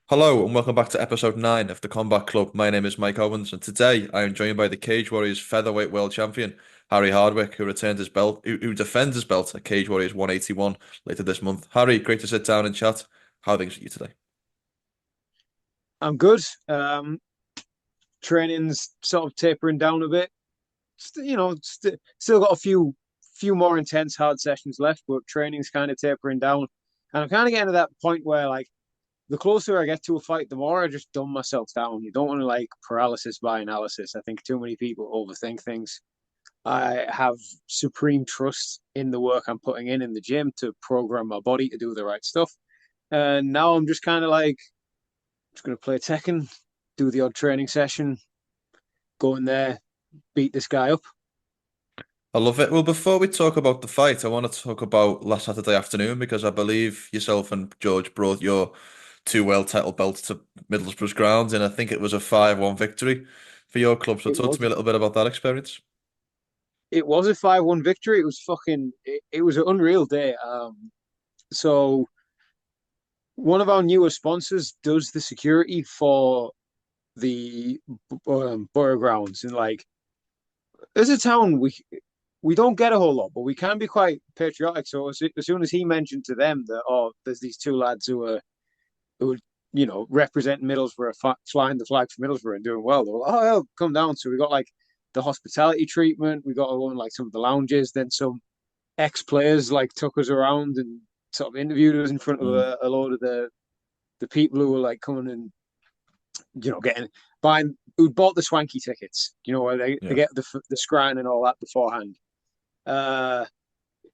Hello and welcome back to episode 9 of the Combat Club. My name is Mike Owens, and today I am joined by the Cage Warriors featherweight world champion, Harry Hardwick, who returned his belt, who defends his belt at Cage Warriors 181 later this month. Harry, great to sit down and chat. How are things with you today? I'm good. Training's sort of tapering down a bit. Still got a few more intense hard sessions left, but training's kind of tapering down. And I'm kind of getting to that point where like the closer I get to a fight, the more I just dumb myself down. You don't want to like paralysis by analysis. I think too many people overthink things. I have supreme trust in the work I'm putting in the gym to program my body to do the right stuff. And now I'm just kind of like just going to play Tekken, do the odd training session, go in there, beat this guy up. I love it. Well, before we talk about the fight, I want to talk about last Saturday afternoon because I believe yourself and George brought your two world title belts to Middlesbrough's grounds, and I think it was a 5-1 victory for your club. So It talk to was me a little bit about that experience. it was a 5-1 victory. It was it was an unreal day. So one of our newer sponsors does the security for the borough grounds, and like as a town, we don't get a whole lot, but we can be quite patriotic. So as soon as he mentioned to them that there's these two lads who are representing Middlesbrough, flying the flag for Middlesbrough and doing well, they were like, oh, yeah, come down. So we got like the hospitality treatment. We got to go in like some of the lounges. Then some ex players like took us around and sort of interviewed us in front of Mm, a load of the people who were like coming and getting buying who bought the swanky tickets. Where they yeah. get the scran and all that beforehand. Uh,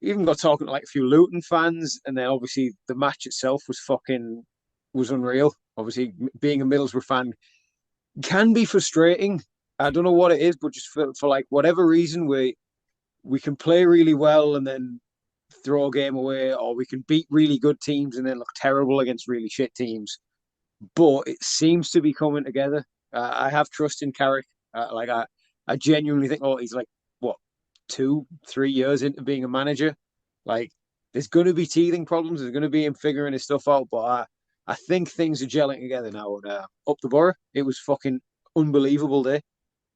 Even got talking to like a few Luton fans, and then obviously the match itself was unreal. Obviously, being a Middlesbrough fan can be frustrating. I don't know what it is, but just for like whatever reason, we can play really well and then throw a game away, or we can beat really good teams and then look terrible against really shit teams. But it seems to be coming together. I have trust in Carrick. I genuinely think, he's like what 2, 3 years into being a manager. Like, there's going to be teething problems. There's going to be him figuring his stuff out. But I think things are gelling together now. And up the borough, it was fucking unbelievable day.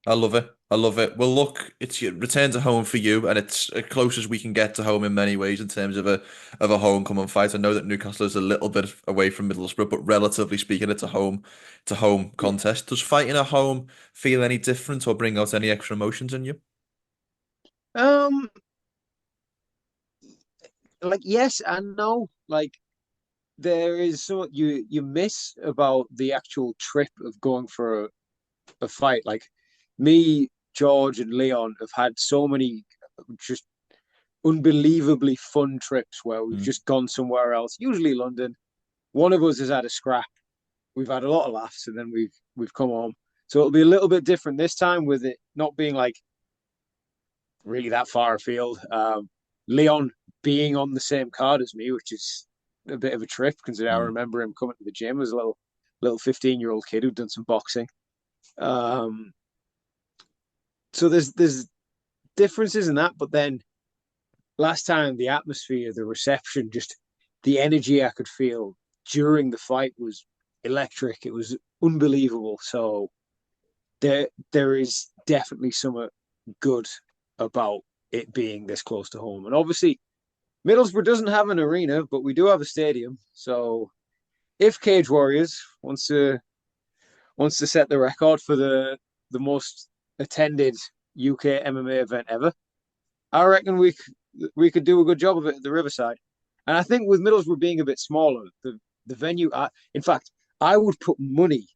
I love it. I love it. Well, look, it's your return to home for you, and it's as close as we can get to home in many ways in terms of a homecoming fight. I know that Newcastle is a little bit away from Middlesbrough, but relatively speaking, it's a home Yeah. contest. Does fighting at home feel any different or bring out any extra emotions in you? Um, like yes and no. Like there is so you miss about the actual trip of going for a fight. Like me, George, and Leon have had so many just unbelievably fun trips where we've Mm. just gone somewhere else, usually London. One of us has had a scrap. We've had a lot of laughs, and then we've come home. So it'll be a little bit different this time with it not being like really that far afield. Leon being on the same card as me, which is a bit of a trip considering I Mm. remember him coming to the gym as a little 15-year-old kid who'd done some boxing. Um, so there's differences in that, but then last time the atmosphere, the reception, just the energy I could feel during the fight was electric. It was unbelievable. So there is definitely something good about it being this close to home. And obviously Middlesbrough doesn't have an arena, but we do have a stadium. So if Cage Warriors wants to set the record for the most attended UK MMA event ever, I reckon we could do a good job of it at the Riverside. And I think with Middlesbrough being a bit smaller, the venue. In fact, I would put money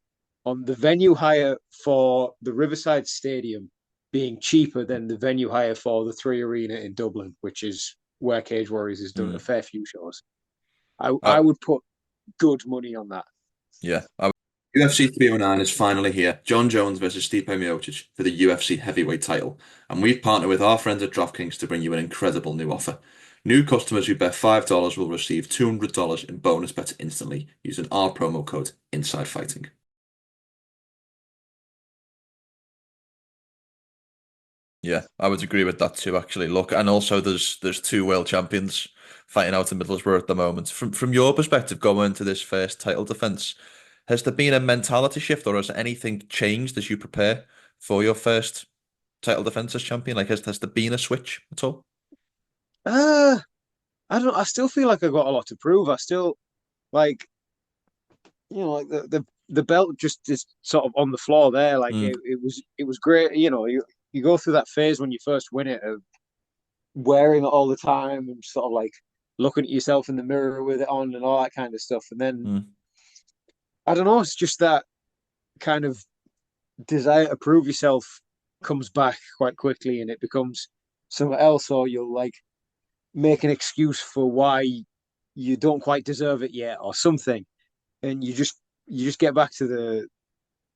on the venue hire for the Riverside Stadium being cheaper than the venue hire for the Three Arena in Dublin, which is where Cage Warriors has done a Mm. fair few shows. I Uh, would put good money on that. yeah. UFC 309 is finally here. John Jones versus Stipe Miocic for the UFC heavyweight title. And we've partnered with our friends at DraftKings to bring you an incredible new offer. New customers who bet $5 will receive $200 in bonus bets instantly using our promo code Inside Fighting. Yeah, I would agree with that too, actually. Look, and also there's two world champions fighting out in Middlesbrough at the moment. From your perspective, going into this first title defense, Has there been a mentality shift, or has anything changed as you prepare for your first title defense as champion? Like, has there been a switch at all? Uh, I don't. I still feel like I've got a lot to prove. I still like, like the belt just is sort of on the floor there. Like Mm, it was great. You go through that phase when you first win it of wearing it all the time and sort of like looking at yourself in the mirror with it on and all that kind of stuff. And then mm, I don't know. It's just that kind of desire to prove yourself comes back quite quickly, and it becomes something else, or you'll like make an excuse for why you don't quite deserve it yet, or something, and you just get back to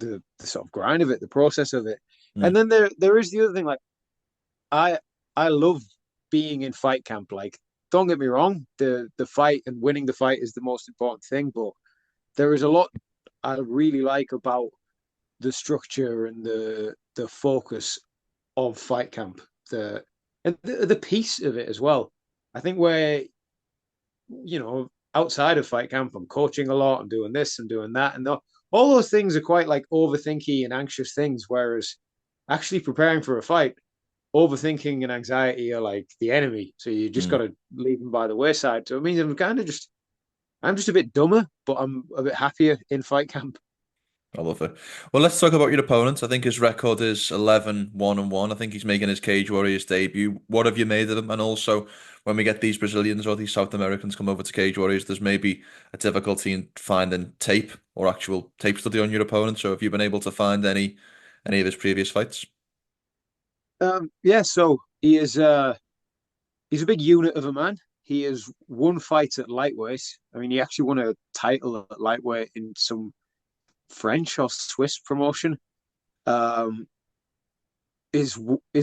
the sort of grind of it, the process of it. And mm, then there is the other thing. Like I I love being in fight camp. Like, don't get me wrong, the fight and winning the fight is the most important thing, but there is a lot I really like about the structure and the focus of fight camp, the piece of it as well. I think where outside of fight camp, I'm coaching a lot, I'm doing this and doing that, and all those things are quite like overthinky and anxious things. Whereas actually preparing for a fight, overthinking and anxiety are like the enemy. So you just got mm. to leave them by the wayside. So it means I'm just a bit dumber, but I'm a bit happier in fight camp. I love it. Well, let's talk about your opponent. I think his record is 11-1-1. I think he's making his Cage Warriors debut. What have you made of him? And also, when we get these Brazilians or these South Americans come over to Cage Warriors, there's maybe a difficulty in finding tape or actual tape study on your opponent. So have you been able to find any of his previous fights? Yeah, so he's a big unit of a man. He has won fights at lightweight. I mean, he actually won a title at lightweight in some French or Swiss promotion. Um, his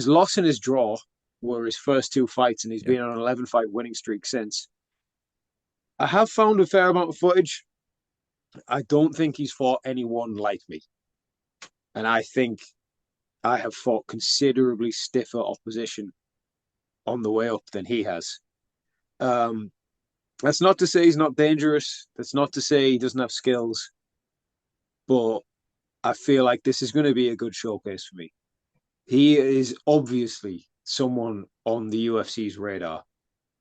loss and his draw were his first two fights, and he's Yeah. been on an 11 fight winning streak since. I have found a fair amount of footage. I don't think he's fought anyone like me, and I think I have fought considerably stiffer opposition on the way up than he has. Um, that's not to say he's not dangerous. That's not to say he doesn't have skills, but I feel like this is going to be a good showcase for me. He is obviously someone on the UFC's radar.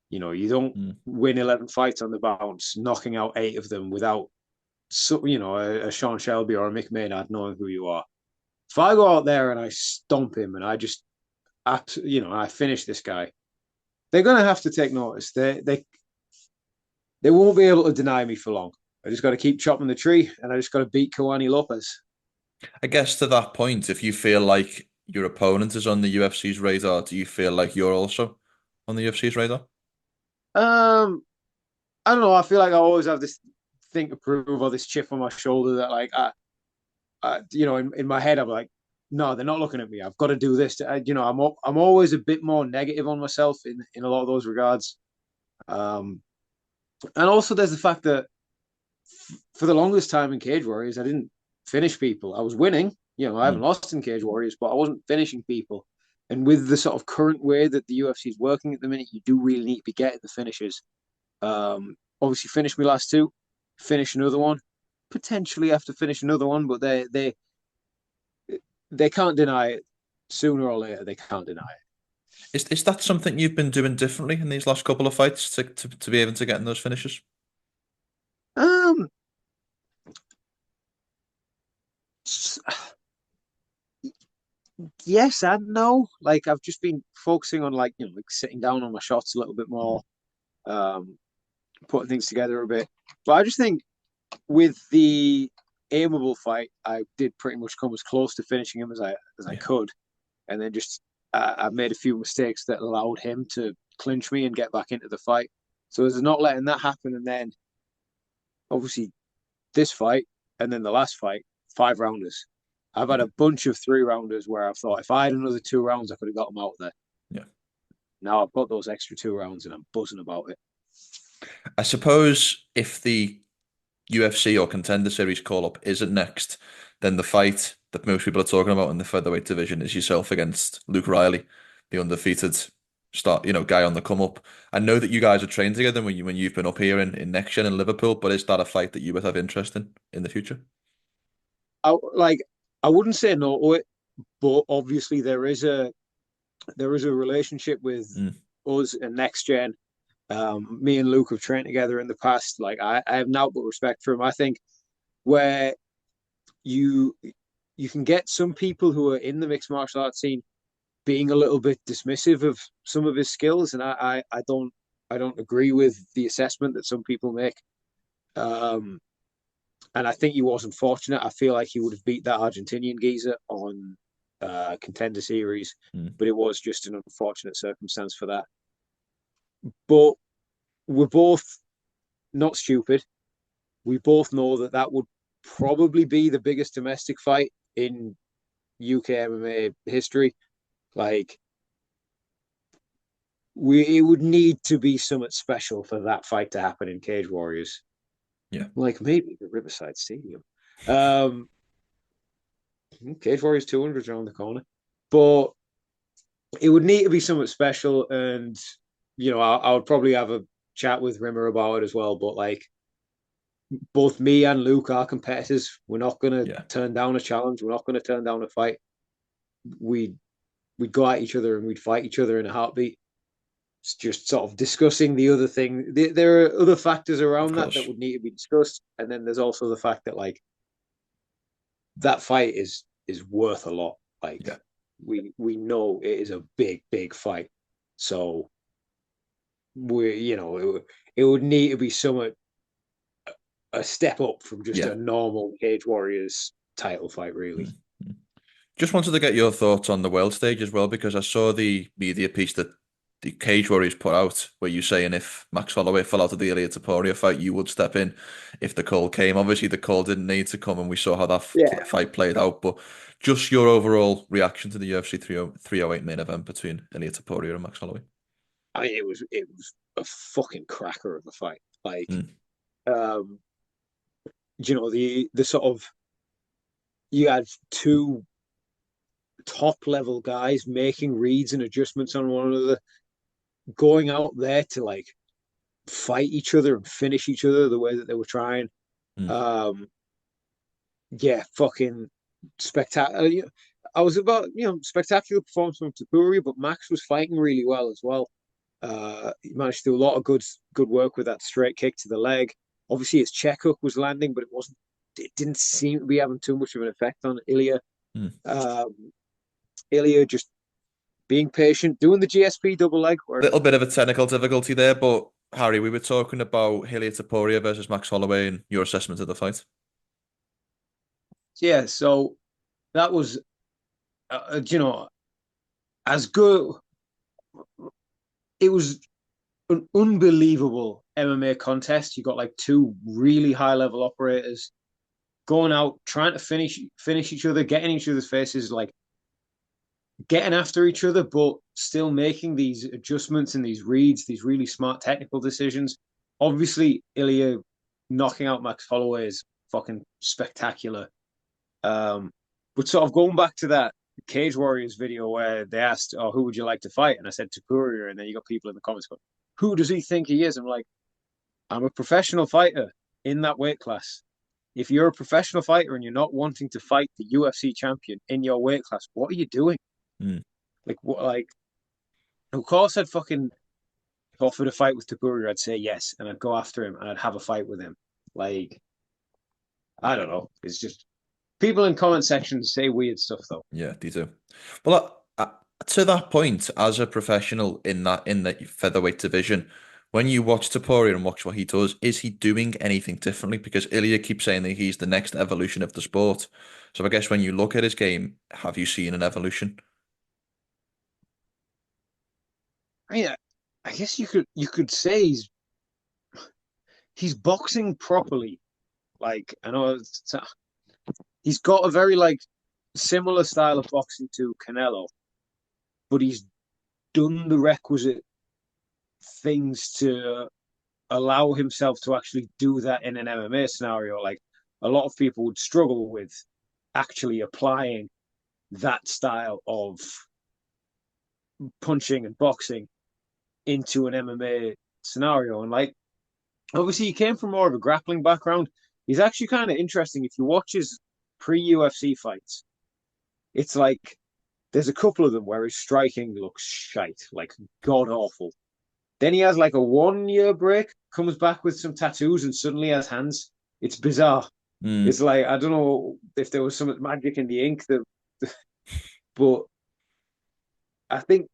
You don't Mm. win 11 fights on the bounce, knocking out eight of them without, a Sean Shelby or a Mick Maynard knowing who you are. If I go out there and I stomp him and I just, I finish this guy, they're going to have to take notice. They won't be able to deny me for long. I just got to keep chopping the tree, and I just got to beat Keweny Lopes. I guess to that point, if you feel like your opponent is on the UFC's radar, do you feel like you're also on the UFC's radar? Um, I don't know. I feel like I always have this thing to prove or this chip on my shoulder that, like, in my head, I'm like, no, they're not looking at me. I've got to do this. I'm always a bit more negative on myself in a lot of those regards. Um, and also there's the fact that for the longest time in Cage Warriors, I didn't finish people. I was winning. I haven't Mm. lost in Cage Warriors, but I wasn't finishing people. And with the sort of current way that the UFC is working at the minute, you do really need to be getting the finishes. Obviously, finish me last two, finish another one, potentially have to finish another one, but they can't deny it. Sooner or later, they can't deny it. Is that something you've been doing differently in these last couple of fights to be able to get in those finishes? Um, yes and no. Like, I've just been focusing on like sitting down on my shots a little bit more, um, putting things together a bit. But I just think with the aimable fight, I did pretty much come as close to finishing him as I Yeah. could, and then just I made a few mistakes that allowed him to clinch me and get back into the fight. So there's not letting that happen, and then obviously this fight, and then the last fight, 5 rounders. I've had Okay. a bunch of 3 rounders where I've thought if I had another 2 rounds, I could have got them out there. Yeah. Now I've got those extra 2 rounds, and I'm buzzing about it. I suppose if the UFC or Contender Series call up isn't next, then the fight that most people are talking about in the featherweight division is yourself against Luke Riley, the undefeated start, guy on the come up. I know that you guys are trained together when you've been up here in Next Gen in Liverpool, but is that a fight that you would have interest in the future? Like I wouldn't say no to it, but obviously there is a relationship with Mm, us and Next Gen. Me and Luke have trained together in the past. Like I have now but respect for him. I think where you you can get some people who are in the mixed martial arts scene being a little bit dismissive of some of his skills, and I don't agree with the assessment that some people make. Um, and I think he was unfortunate. I feel like he would have beat that Argentinian geezer on contender series, mm. but it was just an unfortunate circumstance for that. But we're both not stupid. We both know that that would probably be the biggest domestic fight in UK MMA history. Like it would need to be something special for that fight to happen in Cage Warriors. Yeah, Like maybe the Riverside Stadium. Um, Cage Warriors 200 around the corner, but it would need to be something special. And I would probably have a chat with Rimmer about it as well. But like both me and Luke are competitors. We're not going to yeah, turn down a challenge. We're not going to turn down a fight. We we'd go at each other and we'd fight each other in a heartbeat. It's just sort of discussing the other thing. There are other factors of around that course. would need to be discussed, and then there's also the fact that like that fight is worth a lot. Like Yeah. we know it is a big fight, so it would need to be somewhat a step up from just Yeah. a normal Cage Warriors title fight, really. Mm, mm. Just wanted to get your thoughts on the world stage as well, because I saw the media piece that the Cage Warriors put out where you saying if Max Holloway fell out of the Ilia Topuria fight, you would step in if the call came. Obviously, the call didn't need to come, and we saw how that Yeah, fight played out. But just your overall reaction to the UFC 308 main event between Ilia Topuria and Max Holloway. I mean it was a fucking cracker of a fight. Like, Mm, um, the sort of you had two top level guys making reads and adjustments on one another, going out there to like fight each other and finish each other the way that they were trying. mm. Um, yeah, fucking spectacular. I was about spectacular performance from Topuria, but Max was fighting really well as well. He managed to do a lot of good work with that straight kick to the leg. Obviously, his check hook was landing, but it didn't seem to be having too much of an effect on Ilya. Mm. Um, Ilya just being patient, doing the GSP double leg. Where Little bit of a technical difficulty there, but Harry, we were talking about Ilia Topuria versus Max Holloway and your assessment of the fight. yeah, so that was as good. It was an unbelievable MMA contest. You got like two really high level operators going out trying to finish each other, getting each other's faces, like getting after each other, but still making these adjustments and these reads, these really smart technical decisions. Obviously, Ilya knocking out Max Holloway is fucking spectacular. Um, but sort of going back to that Cage Warriors video where they asked, "Oh, who would you like to fight?" and I said Topuria, and then you got people in the comments going, "Who does he think he is?" I'm like, "I'm a professional fighter in that weight class. If you're a professional fighter and you're not wanting to fight the UFC champion in your weight class, what are you doing? Mm. Like, what? Like, of course, I'd fucking offer a fight with Topuria. I'd say yes, and I'd go after him and I'd have a fight with him. Like, I don't know. It's just people in comment sections say weird stuff though. Yeah, they do. Well, to that point, as a professional in the featherweight division, when you watch Topuria and watch what he does, is he doing anything differently? Because Ilya keeps saying that he's the next evolution of the sport. So I guess when you look at his game, have you seen an evolution? I mean, I guess you could say he's boxing properly. Like, I know he's got a very like similar style of boxing to Canelo, but he's done the requisite things to allow himself to actually do that in an MMA scenario. Like a lot of people would struggle with actually applying that style of punching and boxing into an MMA scenario. And like, obviously, he came from more of a grappling background. He's actually kind of interesting. If you watch his pre-UFC fights, it's like there's a couple of them where his striking looks shite, like god awful. Then he has like a 1 year break, comes back with some tattoos, and suddenly has hands. It's bizarre. Mm. It's like I don't know if there was some magic in the ink that, but I think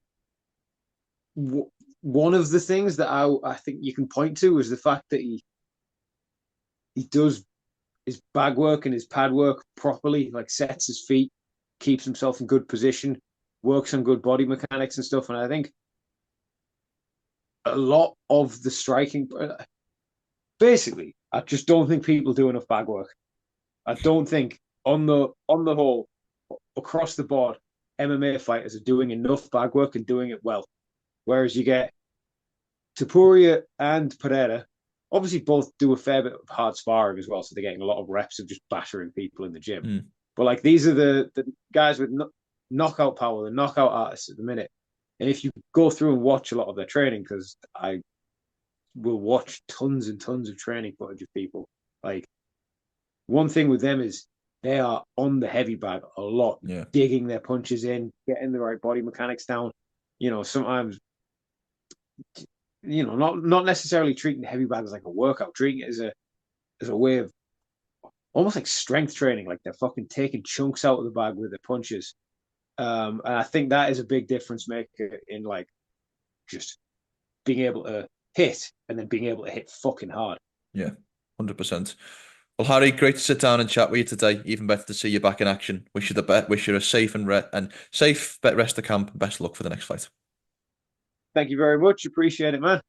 one of the things that I think you can point to is the fact that he does his bag work and his pad work properly, like sets his feet, keeps himself in good position, works on good body mechanics and stuff. And I think a lot of the striking, basically, I just don't think people do enough bag work. I don't think on the whole, across the board, MMA fighters are doing enough bag work and doing it well. Whereas you get Topuria and Pereira, obviously both do a fair bit of hard sparring as well, so they're getting a lot of reps of just battering people in the gym. Mm. But like these are the guys with knockout power, the knockout artists at the minute. And if you go through and watch a lot of their training, because I will watch tons and tons of training footage of people, like one thing with them is they are on the heavy bag a lot, Yeah. digging their punches in, getting the right body mechanics down. Sometimes not necessarily treating the heavy bag as like a workout, treating it as a way of almost like strength training, like they're fucking taking chunks out of the bag with their punches. And I think that is a big difference maker in like just being able to hit and then being able to hit fucking hard. Yeah, 100%. Well, Harry, great to sit down and chat with you today. Even better to see you back in action. Wish you the best. Wish you a safe and safe rest of camp. Best of luck for the next fight. Thank you very much. Appreciate it, man.